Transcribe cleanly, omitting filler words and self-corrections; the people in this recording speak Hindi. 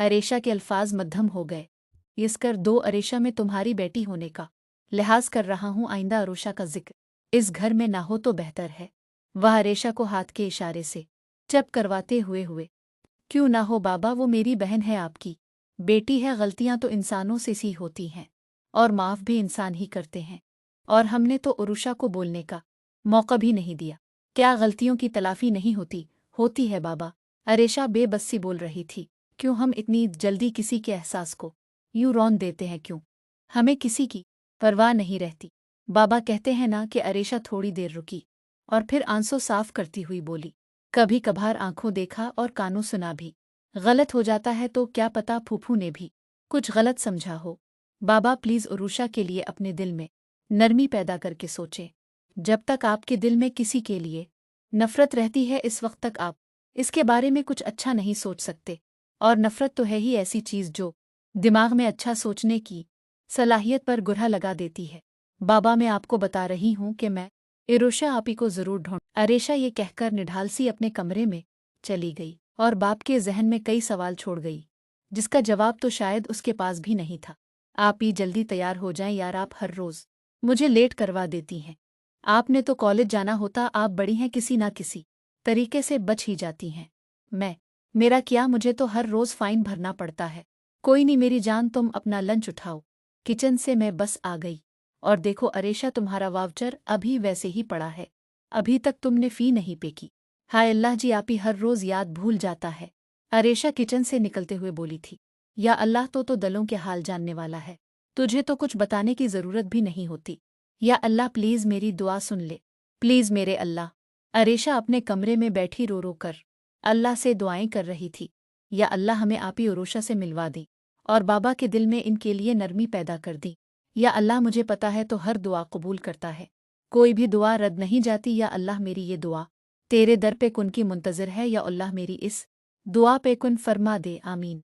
अरेशा के अल्फाज मद्धम हो गए। इस कर दो, अरेशा में तुम्हारी बेटी होने का लिहाज कर रहा हूँ, आइंदा अरोशा का जिक्र इस घर में ना हो तो बेहतर है। वह अरेशा को हाथ के इशारे से चप करवाते हुए क्यों ना हो बाबा, वो मेरी बहन है, आपकी बेटी है। गलतियां तो इंसानों से सी होती हैं और माफ़ भी इंसान ही करते हैं, और हमने तो अरुषा को बोलने का मौका भी नहीं दिया। क्या गलतियों की तलाफी नहीं होती? होती है बाबा, अरेशा बेबस सी बोल रही थी। क्यों हम इतनी जल्दी किसी के एहसास को यूं रौंद देते हैं? क्यों हमें किसी की परवाह नहीं रहती? बाबा कहते हैं ना कि अरेशा थोड़ी देर रुकी और फिर आंसू साफ करती हुई बोली, कभी कभार आंखों देखा और कानों सुना भी गलत हो जाता है, तो क्या पता फूफू ने भी कुछ गलत समझा हो। बाबा प्लीज उरुषा के लिए अपने दिल में नरमी पैदा करके सोचें। जब तक आपके दिल में किसी के लिए नफरत रहती है, इस वक्त तक आप इसके बारे में कुछ अच्छा नहीं सोच सकते। और नफरत तो है ही ऐसी चीज जो दिमाग में अच्छा सोचने की सलाहियत पर गुरहा लगा देती है। बाबा मैं आपको बता रही हूं कि मैं इरुषा आपी को जरूर ढूंढ। अरेशा ये कहकर निढाल सी अपने कमरे में चली गई और बाप के जहन में कई सवाल छोड़ गई, जिसका जवाब तो शायद उसके पास भी नहीं था। आप ही जल्दी तैयार हो जाएं यार, आप हर रोज मुझे लेट करवा देती हैं। आपने तो कॉलेज जाना होता, आप बड़ी हैं, किसी ना किसी तरीके से बच ही जाती हैं। मेरा क्या, मुझे तो हर रोज फाइन भरना पड़ता है। कोई नहीं मेरी जान, तुम अपना लंच उठाओ। किचन से मैं बस आ गई और देखो अरेशा, तुम्हारा वाउचर अभी वैसे ही पड़ा है, अभी तक तुमने फी नहीं पे की। हाय अल्लाह जी, आप ही हर रोज याद भूल जाता है। अरेशा किचन से निकलते हुए बोली थी। या अल्लाह, तो दलों के हाल जानने वाला है, तुझे तो कुछ बताने की जरूरत भी नहीं होती। या अल्लाह प्लीज मेरी दुआ सुन ले, प्लीज मेरे अल्लाह। अरेशा अपने कमरे में बैठी रो रो कर अल्लाह से दुआएं कर रही थी। या अल्लाह, हमें आप ही उरुषा से मिलवा दी और बाबा के दिल में इनके लिए नरमी पैदा कर दी। या अल्लाह, मुझे पता है तो हर दुआ कबूल करता है, कोई भी दुआ रद्द नहीं जाती। या अल्लाह, मेरी ये दुआ तेरे दर पे कुन की मुंतज़िर है। या अल्लाह, मेरी इस दुआ पे कुन फरमा दे, आमीन।